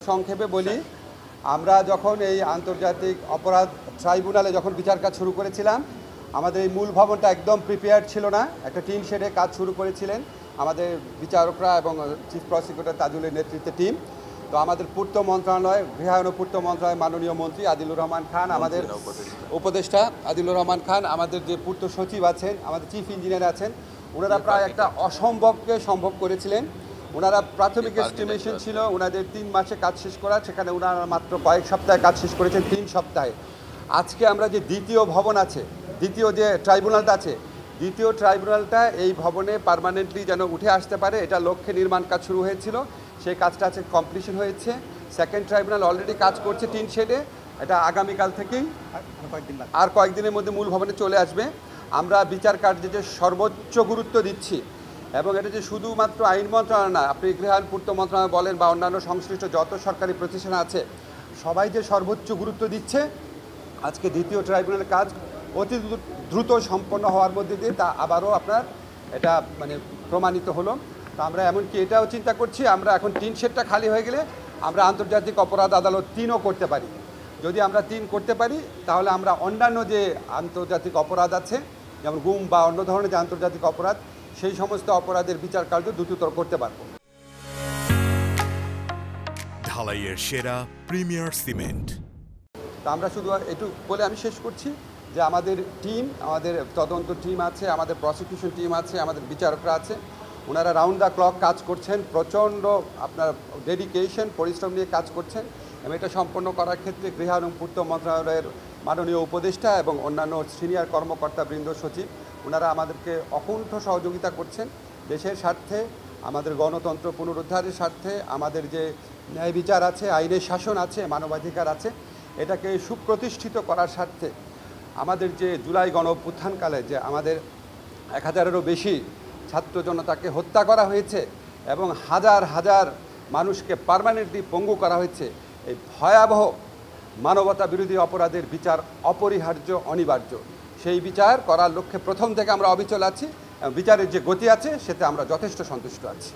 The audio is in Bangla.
সংক্ষেপে বলি, আমরা যখন এই আন্তর্জাতিক অপরাধ ট্রাইব্যুনালে যখন বিচার কাজ শুরু করেছিলাম, আমাদের এই মূল ভবনটা একদম প্রিপেয়ার্ড ছিল না। একটা টিন শেডে কাজ শুরু করেছিলেন আমাদের বিচারকরা এবং চিফ প্রসিকিউটর তাজুলের নেতৃত্বে টিম। তো আমাদের পূর্ত মন্ত্রণালয়, গৃহায়ন পূর্ত মন্ত্রণালয় মাননীয় মন্ত্রী আদিলুর রহমান খান, আমাদের উপদেষ্টা আদিলুর রহমান খান, আমাদের যে পূর্ত সচিব আছেন, আমাদের চিফ ইঞ্জিনিয়ার আছেন, ওনারা প্রায় একটা অসম্ভবকে সম্ভব করেছিলেন। ওনারা প্রাথমিক এস্টিমেশন ছিল ওনাদের 3 মাসে কাজ শেষ করা, সেখানে ওনারা মাত্র কয়েক সপ্তাহে কাজ শেষ করেছেন 3 সপ্তাহে। আজকে আমরা যে দ্বিতীয় ভবন আছে, দ্বিতীয় যে ট্রাইব্যুনালটা আছে, দ্বিতীয় ট্রাইব্যুনালটা এই ভবনে পার্মানেন্টলি যেন উঠে আসতে পারে, এটা লক্ষ্যে নির্মাণ কাজ শুরু হয়েছিল, সেই কাজটা আছে কমপ্লিশন হয়েছে। সেকেন্ড ট্রাইব্যুনাল অলরেডি কাজ করছে টিন শেডে, এটা আগামীকাল থেকেই আর কয়েকদিনের মধ্যে মূল ভবনে চলে আসবে। আমরা বিচার কার্যে যে সর্বোচ্চ গুরুত্ব দিচ্ছি, এবং এটা যে শুধুমাত্র আইন মন্ত্রণালয় না, আপনি গৃহায়ন পূর্ত মন্ত্রণালয় বলেন বা অন্যান্য সংশ্লিষ্ট যত সরকারি প্রতিষ্ঠান আছে, সবাই যে সর্বোচ্চ গুরুত্ব দিচ্ছে, আজকে দ্বিতীয় ট্রাইব্যুনালের কাজ অতি দ্রুত সম্পন্ন হওয়ার মধ্যে দিয়ে তা আবারও আপনার এটা প্রমাণিত হলো। তো আমরা এমনকি এটাও চিন্তা করছি, আমরা এখন 3 শেডটা খালি হয়ে গেলে আমরা আন্তর্জাতিক অপরাধ আদালত 3ও করতে পারি। যদি আমরা 3 করতে পারি, তাহলে আমরা অন্যান্য যে আন্তর্জাতিক অপরাধ আছে, যেমন গুম বা অন্য ধরনের যে আন্তর্জাতিক অপরাধ, সেই সমস্ত অপরাধের বিচার কার্য দ্রুততর করতে পারব। ঢালাইয়ের সেরা প্রিমিয়ার সিমেন্ট। তা আমরা শুধু একটু বলে আমি শেষ করছি যে আমাদের টিম, আমাদের তদন্ত টিম আছে, আমাদের প্রসিকিউশন টিম আছে, আমাদের বিচারকরা আছে, ওনারা রাউন্ড দ্য ক্লক কাজ করছেন, প্রচণ্ড আপনার ডেডিকেশন পরিশ্রম নিয়ে কাজ করছেন, এবং এটা সম্পন্ন করার ক্ষেত্রে গৃহায়ন পূর্ত মন্ত্রণালয়ের মাননীয় উপদেষ্টা এবং অন্যান্য সিনিয়র কর্মকর্তা বৃন্দ, সচিব, ওনারা আমাদেরকে অকুণ্ঠ সহযোগিতা করছেন দেশের স্বার্থে, আমাদের গণতন্ত্র পুনরুদ্ধারের স্বার্থে, আমাদের যে ন্যায় বিচার আছে, আইনের শাসন আছে, মানবাধিকার আছে, এটাকে সুপ্রতিষ্ঠিত করার স্বার্থে। আমাদের যে জুলাই গণ অভ্যুত্থানকালে যে আমাদের 1000-এরও বেশি ছাত্র জনতাকে হত্যা করা হয়েছে এবং হাজার হাজার মানুষকে পার্মানেন্টলি পঙ্গু করা হয়েছে, এই ভয়াবহ মানবতা বিরোধী অপরাধের বিচার অপরিহার্য, অনিবার্য। সেই বিচার করার লক্ষ্যে প্রথম থেকে আমরা অবিচল আছি, বিচারের যে গতি আছে সেটা আমরা যথেষ্ট সন্তুষ্ট আছি।